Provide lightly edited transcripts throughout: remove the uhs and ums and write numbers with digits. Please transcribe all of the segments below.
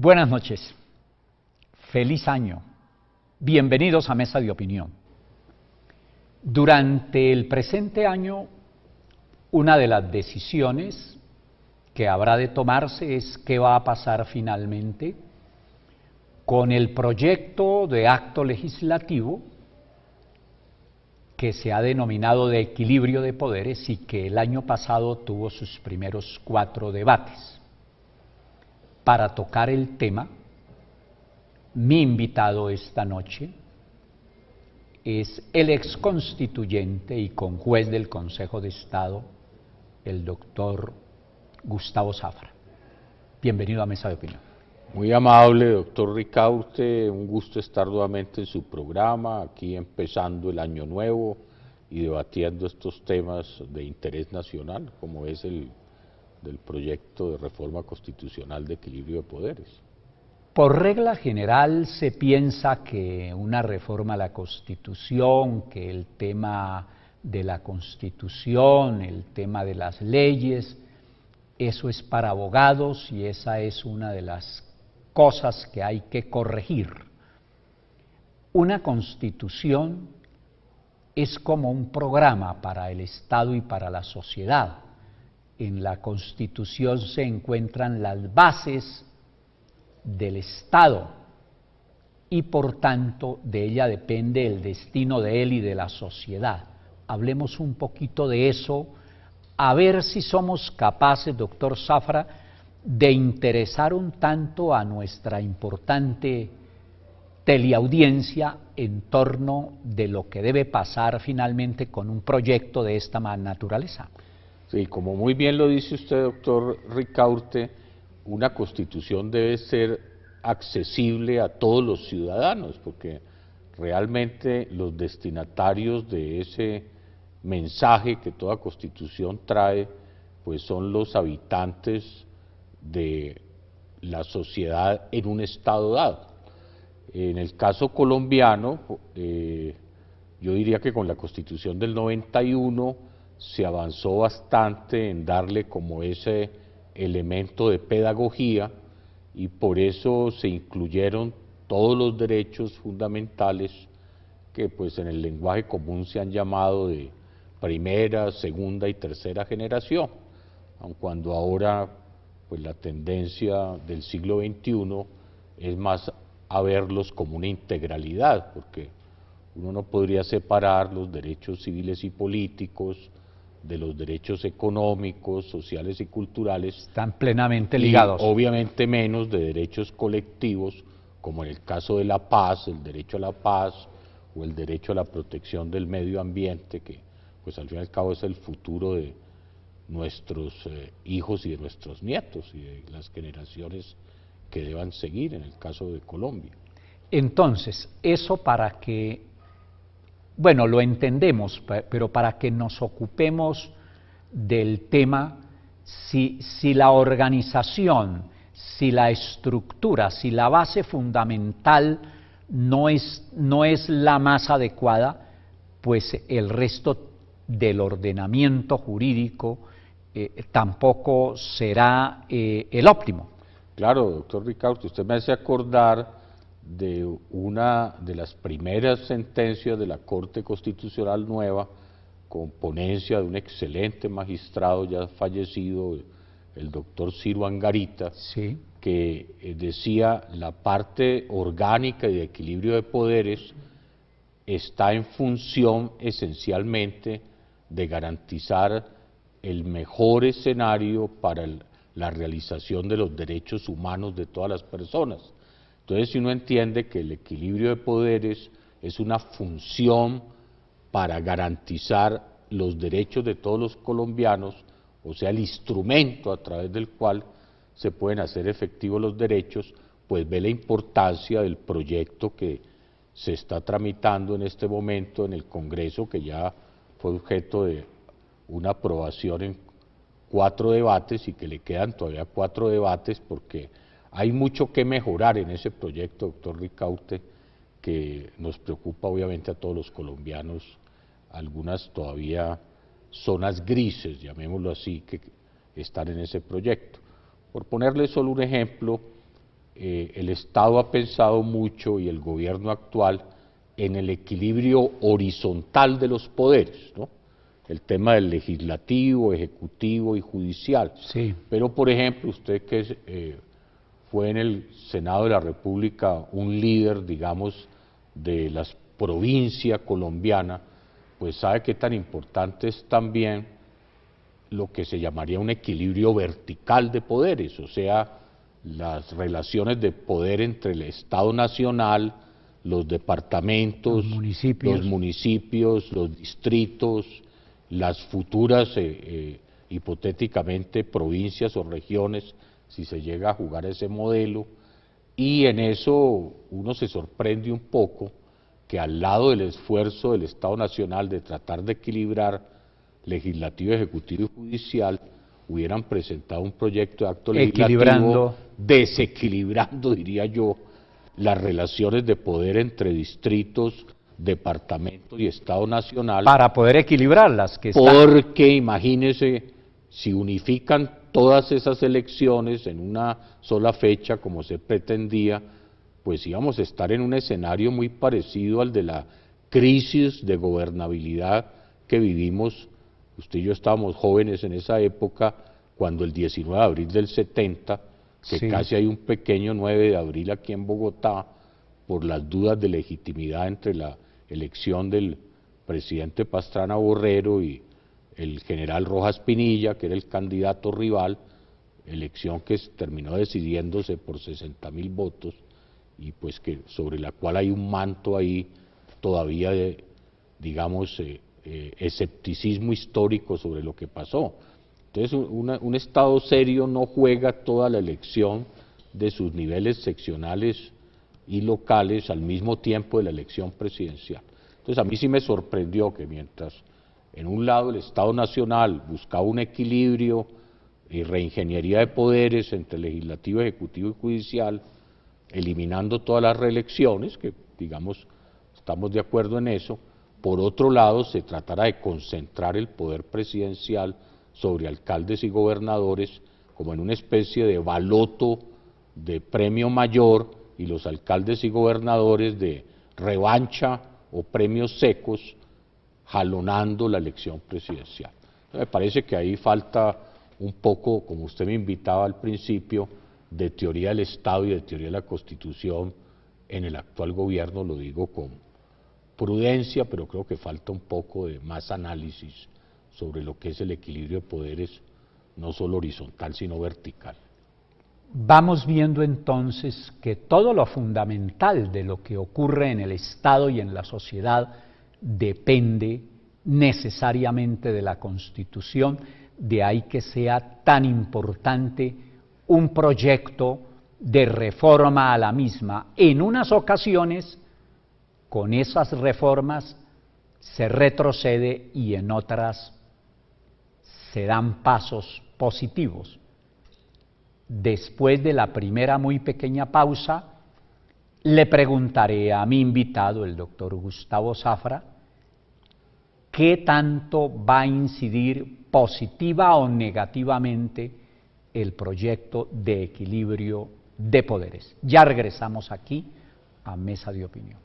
Buenas noches, feliz año, bienvenidos a Mesa de Opinión. Durante el presente año, una de las decisiones que habrá de tomarse es qué va a pasar finalmente con el proyecto de acto legislativo que se ha denominado de equilibrio de poderes y que el año pasado tuvo sus primeros 4 debates. Para tocar el tema, mi invitado esta noche es el exconstituyente y conjuez del Consejo de Estado, el doctor Gustavo Zafra. Bienvenido a Mesa de Opinión. Muy amable, doctor Ricaurte, un gusto estar nuevamente en su programa, aquí empezando el año nuevo y debatiendo estos temas de interés nacional, como es el del proyecto de reforma constitucional de equilibrio de poderes. Por regla general se piensa que una reforma a la Constitución, que el tema de la Constitución, el tema de las leyes, eso es para abogados y esa es una de las cosas que hay que corregir. Una Constitución es como un programa para el Estado y para la sociedad. En la Constitución se encuentran las bases del Estado y por tanto de ella depende el destino de él y de la sociedad. Hablemos un poquito de eso, a ver si somos capaces, doctor Zafra, de interesar un tanto a nuestra importante teleaudiencia en torno de lo que debe pasar finalmente con un proyecto de esta naturaleza. Sí, como muy bien lo dice usted, doctor Ricaurte, una constitución debe ser accesible a todos los ciudadanos, porque realmente los destinatarios de ese mensaje que toda constitución trae, pues son los habitantes de la sociedad en un estado dado. En el caso colombiano, yo diría que con la constitución del 91, se avanzó bastante en darle como ese elemento de pedagogía y por eso se incluyeron todos los derechos fundamentales que pues en el lenguaje común se han llamado de primera, segunda y tercera generación, aun cuando ahora pues la tendencia del siglo XXI es más a verlos como una integralidad, porque uno no podría separar los derechos civiles y políticos de los derechos económicos, sociales y culturales. Están plenamente ligados. Y obviamente menos de derechos colectivos, como en el caso de la paz, el derecho a la paz o el derecho a la protección del medio ambiente, que pues al fin y al cabo es el futuro de nuestros hijos y de nuestros nietos y de las generaciones que deban seguir en el caso de Colombia. Entonces, eso para que, bueno, lo entendemos, pero para que nos ocupemos del tema, si la organización, si la estructura, si la base fundamental no es la más adecuada, pues el resto del ordenamiento jurídico tampoco será el óptimo. Claro, doctor Ricaurte, usted me hace acordar de una de las primeras sentencias de la Corte Constitucional Nueva, con ponencia de un excelente magistrado ya fallecido, el doctor Ciro Angarita, sí, que decía la parte orgánica y de equilibrio de poderes está en función esencialmente de garantizar el mejor escenario para la realización de los derechos humanos de todas las personas. Entonces, si uno entiende que el equilibrio de poderes es una función para garantizar los derechos de todos los colombianos, o sea, el instrumento a través del cual se pueden hacer efectivos los derechos, pues ve la importancia del proyecto que se está tramitando en este momento en el Congreso, que ya fue objeto de una aprobación en 4 debates y que le quedan todavía 4 debates porque hay mucho que mejorar en ese proyecto, doctor Ricaurte, que nos preocupa obviamente a todos los colombianos, algunas todavía zonas grises, llamémoslo así, que están en ese proyecto. Por ponerle solo un ejemplo, el Estado ha pensado mucho, y el gobierno actual, en el equilibrio horizontal de los poderes, ¿no? El tema del legislativo, ejecutivo y judicial. Sí. Pero, por ejemplo, usted que fue en el Senado de la República un líder, digamos, de la provincia colombiana, pues sabe qué tan importante es también lo que se llamaría un equilibrio vertical de poderes, o sea, las relaciones de poder entre el Estado nacional, los departamentos, los municipios, los distritos, las futuras, hipotéticamente, provincias o regiones, si se llega a jugar ese modelo, y en eso uno se sorprende un poco que al lado del esfuerzo del Estado Nacional de tratar de equilibrar legislativo, ejecutivo y judicial, hubieran presentado un proyecto de acto legislativo desequilibrando, diría yo, las relaciones de poder entre distritos, departamentos y Estado Nacional. Para poder equilibrarlas. Porque imagínese, si unifican todas esas elecciones en una sola fecha, como se pretendía, pues íbamos a estar en un escenario muy parecido al de la crisis de gobernabilidad que vivimos. Usted y yo estábamos jóvenes en esa época, cuando el 19 de abril del 70, que sí, casi hay un pequeño 9 de abril aquí en Bogotá, por las dudas de legitimidad entre la elección del presidente Pastrana Borrero y el general Rojas Pinilla, que era el candidato rival, elección que terminó decidiéndose por 60.000 votos, y pues que sobre la cual hay un manto ahí todavía de, digamos, escepticismo histórico sobre lo que pasó. Entonces, un Estado serio no juega toda la elección de sus niveles seccionales y locales al mismo tiempo de la elección presidencial. Entonces, a mí sí me sorprendió que mientras en un lado el Estado Nacional buscaba un equilibrio y reingeniería de poderes entre legislativo, ejecutivo y judicial, eliminando todas las reelecciones, que digamos estamos de acuerdo en eso, por otro lado se tratara de concentrar el poder presidencial sobre alcaldes y gobernadores como en una especie de baloto de premio mayor, y los alcaldes y gobernadores de revancha o premios secos, jalonando la elección presidencial. Me parece que ahí falta un poco, como usted me invitaba al principio, de teoría del Estado y de teoría de la Constitución en el actual gobierno. Lo digo con prudencia, pero creo que falta un poco de más análisis sobre lo que es el equilibrio de poderes, no solo horizontal, sino vertical. Vamos viendo entonces que todo lo fundamental de lo que ocurre en el Estado y en la sociedad depende necesariamente de la Constitución, de ahí que sea tan importante un proyecto de reforma a la misma. En unas ocasiones, con esas reformas se retrocede y en otras se dan pasos positivos. Después de la primera muy pequeña pausa, le preguntaré a mi invitado, el doctor Gustavo Zafra, qué tanto va a incidir positiva o negativamente el proyecto de equilibrio de poderes. Ya regresamos aquí a Mesa de Opinión.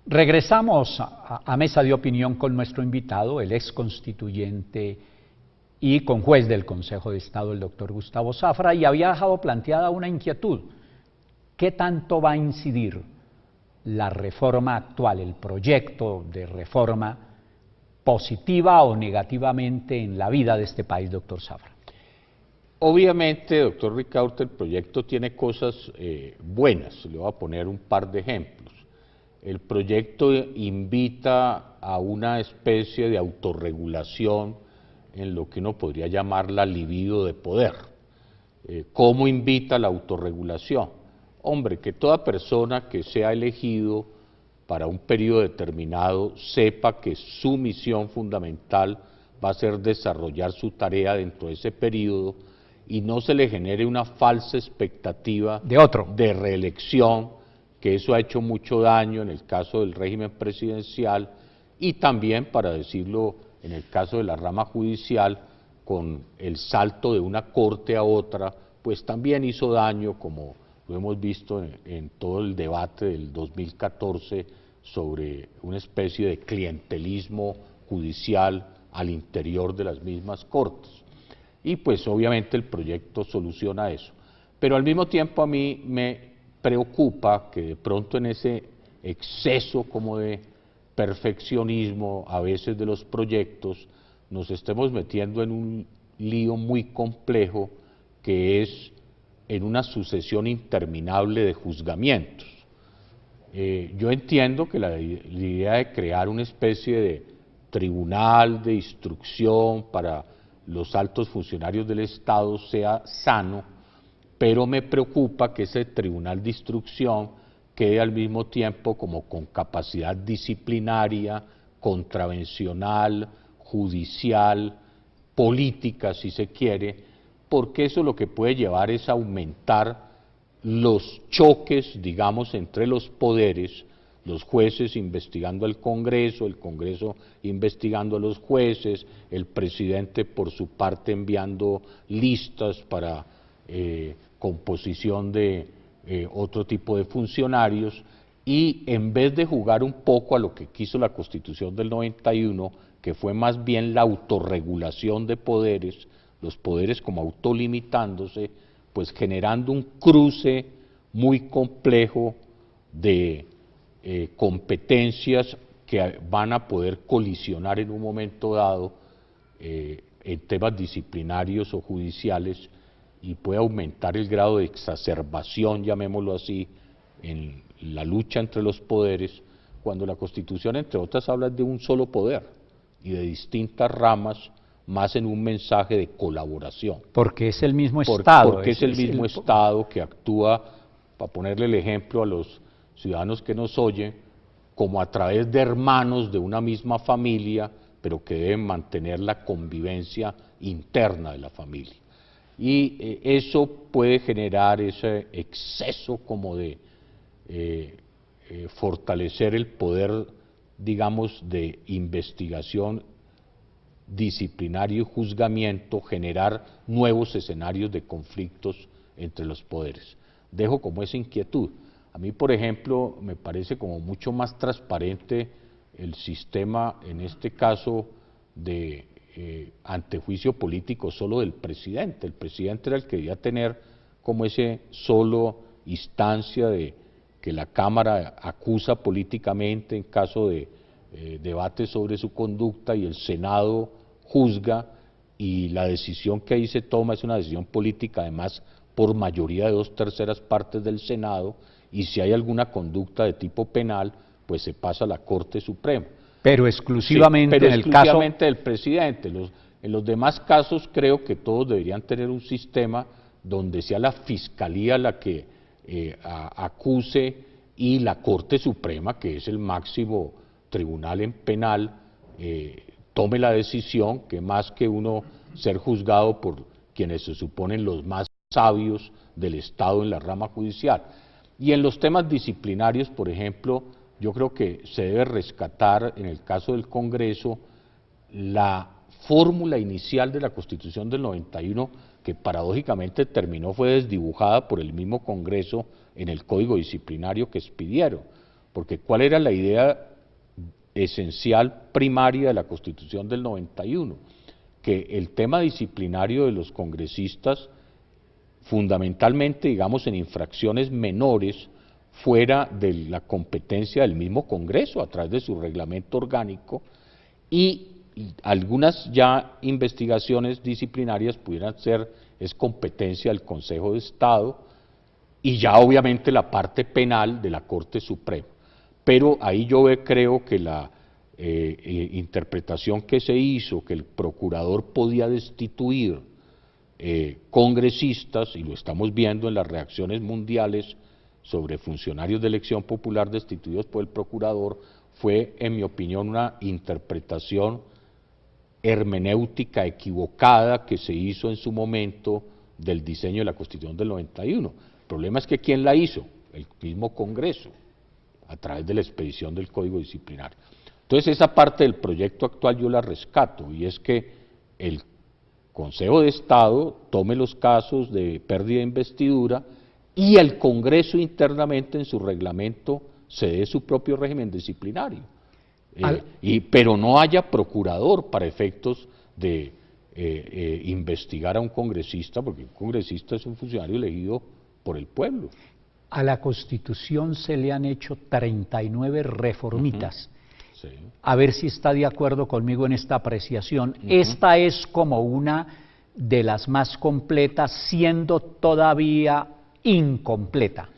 Regresamos a Mesa de Opinión con nuestro invitado, el ex constituyente y conjuez del Consejo de Estado, el doctor Gustavo Zafra, y había dejado planteada una inquietud. ¿Qué tanto va a incidir la reforma actual, el proyecto de reforma, positiva o negativamente en la vida de este país, doctor Zafra? Obviamente, doctor Ricaurte, el proyecto tiene cosas buenas. Le voy a poner un par de ejemplos. El proyecto invita a una especie de autorregulación en lo que uno podría llamar la libido de poder. ¿Cómo invita a la autorregulación? Hombre, que toda persona que sea elegido para un periodo determinado sepa que su misión fundamental va a ser desarrollar su tarea dentro de ese periodo y no se le genere una falsa expectativa de reelección, que eso ha hecho mucho daño en el caso del régimen presidencial y también, para decirlo, en el caso de la rama judicial, con el salto de una corte a otra, pues también hizo daño, como lo hemos visto en todo el debate del 2014 sobre una especie de clientelismo judicial al interior de las mismas cortes. Y pues obviamente el proyecto soluciona eso. Pero al mismo tiempo a mí me preocupa que de pronto en ese exceso como de perfeccionismo a veces de los proyectos nos estemos metiendo en un lío muy complejo que es en una sucesión interminable de juzgamientos. Yo entiendo que la idea de crear una especie de tribunal de instrucción para los altos funcionarios del Estado sea sano, pero me preocupa que ese tribunal de instrucción quede al mismo tiempo como con capacidad disciplinaria, contravencional, judicial, política si se quiere, porque eso lo que puede llevar es a aumentar los choques, digamos, entre los poderes, los jueces investigando al Congreso, el Congreso investigando a los jueces, el presidente por su parte enviando listas para composición de otro tipo de funcionarios, y en vez de jugar un poco a lo que quiso la Constitución del 91, que fue más bien la autorregulación de poderes, los poderes como autolimitándose, pues generando un cruce muy complejo de competencias que van a poder colisionar en un momento dado en temas disciplinarios o judiciales, y puede aumentar el grado de exacerbación, llamémoslo así, en la lucha entre los poderes, cuando la Constitución, entre otras, habla de un solo poder y de distintas ramas, más en un mensaje de colaboración. Porque es el mismo Estado. Porque es el mismo Estado que actúa, para ponerle el ejemplo a los ciudadanos que nos oyen, como a través de hermanos de una misma familia, pero que deben mantener la convivencia interna de la familia. Y eso puede generar ese exceso como de fortalecer el poder, digamos, de investigación, disciplinario y juzgamiento, generar nuevos escenarios de conflictos entre los poderes. Dejo como esa inquietud. A mí, por ejemplo, me parece como mucho más transparente el sistema, en este caso, de antejuicio político solo del presidente. El presidente era el que debía tener como ese solo instancia de que la Cámara acusa políticamente en caso de debate sobre su conducta, y el Senado juzga, y la decisión que ahí se toma es una decisión política, además por mayoría de 2/3 partes del Senado, y si hay alguna conducta de tipo penal, pues se pasa a la Corte Suprema. Pero exclusivamente, sí, pero en el caso del presidente. En los demás casos creo que todos deberían tener un sistema donde sea la Fiscalía la que acuse, y la Corte Suprema, que es el máximo tribunal en penal, tome la decisión, que más que uno ser juzgado por quienes se suponen los más sabios del Estado en la rama judicial. Y en los temas disciplinarios, por ejemplo, yo creo que se debe rescatar, en el caso del Congreso, la fórmula inicial de la Constitución del 91, que paradójicamente fue desdibujada por el mismo Congreso en el Código Disciplinario que expidieron. Porque ¿cuál era la idea esencial primaria de la Constitución del 91? Que el tema disciplinario de los congresistas, fundamentalmente, digamos, en infracciones menores, fuera de la competencia del mismo Congreso a través de su reglamento orgánico, y algunas ya investigaciones disciplinarias pudieran ser competencia del Consejo de Estado, y ya obviamente la parte penal de la Corte Suprema. Pero ahí yo creo que la interpretación que se hizo, que el procurador podía destituir congresistas, y lo estamos viendo en las reacciones mundiales sobre funcionarios de elección popular destituidos por el procurador, fue, en mi opinión, una interpretación hermenéutica equivocada que se hizo en su momento del diseño de la Constitución del 91. El problema es que ¿quién la hizo? El mismo Congreso, a través de la expedición del Código Disciplinario. Entonces esa parte del proyecto actual yo la rescato, y es que el Consejo de Estado tome los casos de pérdida de investidura y el Congreso internamente en su reglamento se dé su propio régimen disciplinario. Pero no haya procurador para efectos de investigar a un congresista, porque un congresista es un funcionario elegido por el pueblo. A la Constitución se le han hecho 39 reformitas. Sí. A ver si está de acuerdo conmigo en esta apreciación. Esta es como una de las más completas, siendo todavía incompleta.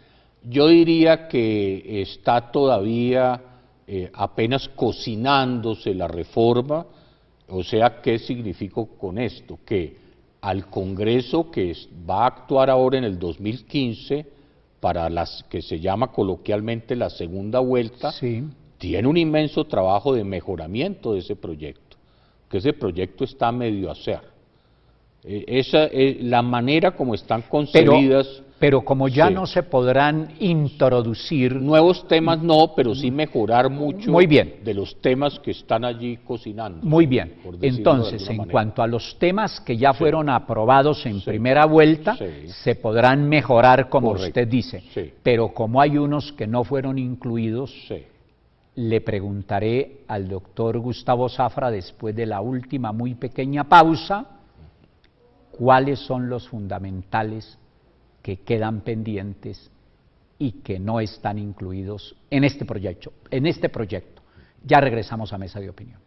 Yo diría que está todavía apenas cocinándose la reforma. O sea, ¿qué significa con esto? Que al Congreso que va a actuar ahora en el 2015, para las que se llama coloquialmente la segunda vuelta, sí, tiene un inmenso trabajo de mejoramiento de ese proyecto, que ese proyecto está medio a hacer. Esa es la manera como están concebidas. Pero como ya sí, no se podrán introducir nuevos temas, no, pero sí mejorar mucho muy bien, de los temas que están allí cocinando. Muy bien. Entonces, en cuanto a los temas que ya fueron aprobados en primera vuelta, se podrán mejorar, como usted dice. Pero como hay unos que no fueron incluidos, le preguntaré al doctor Gustavo Zafra, después de la última muy pequeña pausa, cuáles son los fundamentales que quedan pendientes y que no están incluidos en este proyecto. Ya regresamos a Mesa de Opinión.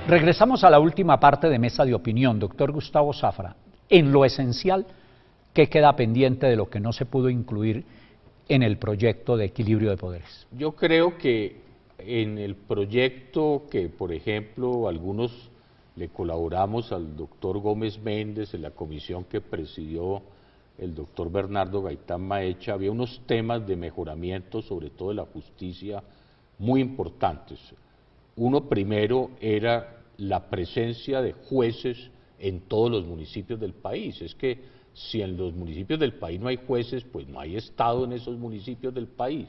Regresamos a la última parte de Mesa de Opinión. Doctor Gustavo Zafra, en lo esencial, ¿qué queda pendiente de lo que no se pudo incluir en el proyecto de equilibrio de poderes? Yo creo que en el proyecto que, por ejemplo, algunos le colaboramos al doctor Gómez Méndez, en la comisión que presidió el doctor Bernardo Gaitán Maecha, había unos temas de mejoramiento, sobre todo de la justicia, muy importantes. Uno primero era la presencia de jueces en todos los municipios del país. Es que si en los municipios del país no hay jueces, pues no hay Estado en esos municipios del país.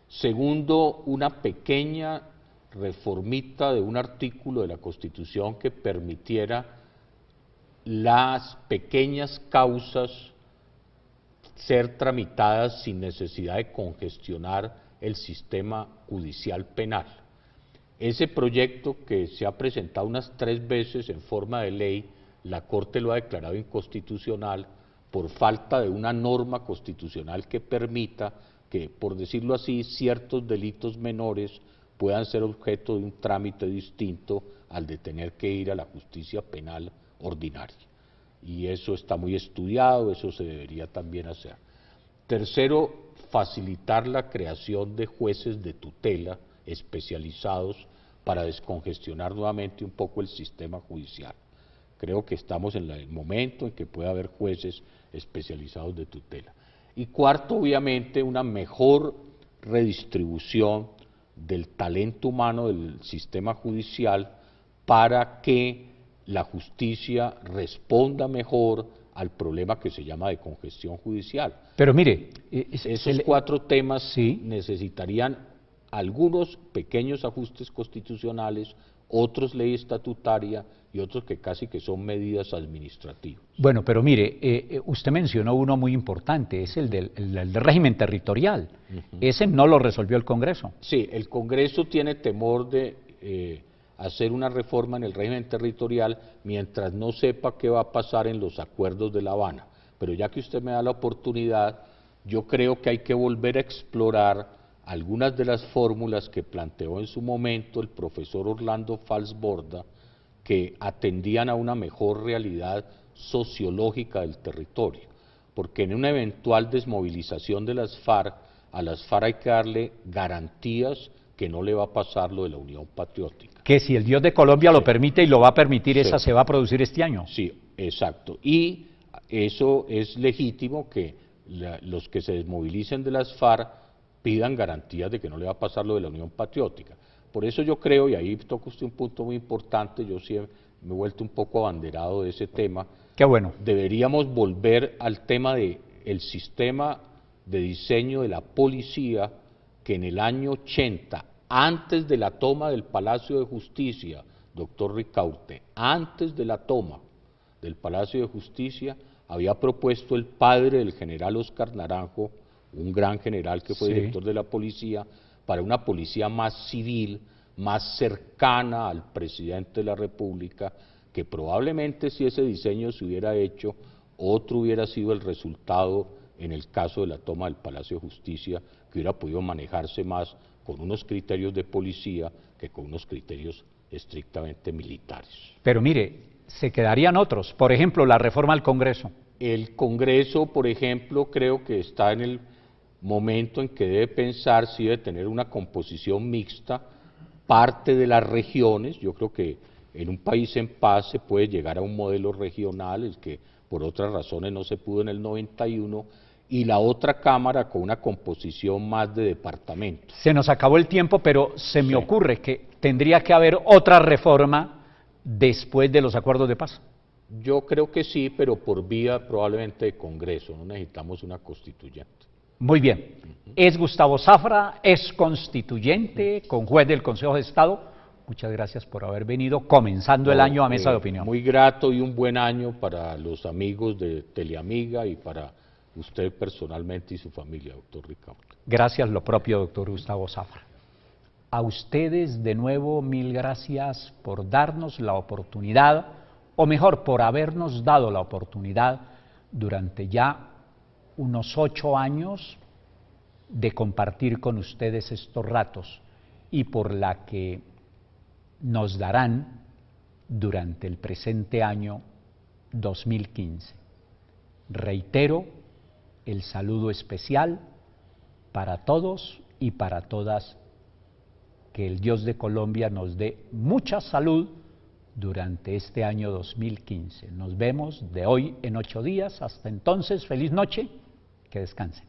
Segundo, una pequeña reformita de un artículo de la Constitución que permitiera las pequeñas causas ser tramitadas sin necesidad de congestionar el sistema judicial penal. Ese proyecto, que se ha presentado unas 3 veces en forma de ley, la Corte lo ha declarado inconstitucional por falta de una norma constitucional que permita que, por decirlo así, ciertos delitos menores puedan ser objeto de un trámite distinto al de tener que ir a la justicia penal ordinaria. Y eso está muy estudiado, eso se debería también hacer. Tercero, facilitar la creación de jueces de tutela especializados para descongestionar nuevamente un poco el sistema judicial. Creo que estamos en el momento en que puede haber jueces especializados de tutela. Y cuarto, obviamente, una mejor redistribución del talento humano del sistema judicial para que la justicia responda mejor al problema que se llama de congestión judicial. Pero mire, esos 4 temas sí necesitarían algunos pequeños ajustes constitucionales, otros ley estatutaria y otros que casi que son medidas administrativas. Bueno, pero mire, usted mencionó uno muy importante, es el del régimen territorial. Ese no lo resolvió el Congreso. Sí, el Congreso tiene temor de hacer una reforma en el régimen territorial mientras no sepa qué va a pasar en los acuerdos de La Habana. Pero ya que usted me da la oportunidad, yo creo que hay que volver a explorar algunas de las fórmulas que planteó en su momento el profesor Orlando Falsborda, que atendían a una mejor realidad sociológica del territorio, porque en una eventual desmovilización de las FARC, a las FARC hay que darle garantías que no le va a pasar lo de la Unión Patriótica. Que si el Dios de Colombia lo permite y lo va a permitir, Sí. esa se va a producir este año. Sí, exacto. Y eso es legítimo que los que se desmovilicen de las FARC pidan garantías de que no le va a pasar lo de la Unión Patriótica. Por eso yo creo, y ahí toca usted un punto muy importante, yo sí me he vuelto un poco abanderado de ese tema. Qué bueno. Deberíamos volver al tema del sistema de diseño de la policía, que en el año 80, antes de la toma del Palacio de Justicia, doctor Ricaurte, antes de la toma del Palacio de Justicia, había propuesto el padre del general Oscar Naranjo, un gran general que fue director de la policía, para una policía más civil, más cercana al presidente de la República, que probablemente si ese diseño se hubiera hecho, otro hubiera sido el resultado en el caso de la toma del Palacio de Justicia, que hubiera podido manejarse más con unos criterios de policía que con unos criterios estrictamente militares. Pero mire, se quedarían otros, por ejemplo, la reforma al Congreso. El Congreso, por ejemplo, creo que está en el momento en que debe pensar si debe tener una composición mixta, parte de las regiones. Yo creo que en un país en paz se puede llegar a un modelo regional, el que por otras razones no se pudo en el 91, y la otra Cámara con una composición más de departamentos. Se nos acabó el tiempo, pero se me ocurre que tendría que haber otra reforma después de los acuerdos de paz. Yo creo que sí, pero por vía probablemente de Congreso, no necesitamos una constituyente. Muy bien. Es Gustavo Zafra, es constituyente, conjuez del Consejo de Estado. Muchas gracias por haber venido, comenzando el año a Mesa de Opinión. Muy grato y un buen año para los amigos de Teleamiga y para usted personalmente y su familia, doctor Ricaurte. Gracias, lo propio, doctor Gustavo Zafra. A ustedes de nuevo mil gracias por darnos la oportunidad, o mejor, por habernos dado la oportunidad durante ya unos 8 años de compartir con ustedes estos ratos y por la que nos darán durante el presente año 2015. Reitero el saludo especial para todos y para todas. Que el Dios de Colombia nos dé mucha salud durante este año 2015. Nos vemos de hoy en 8 días. Hasta entonces, feliz noche, que descansen.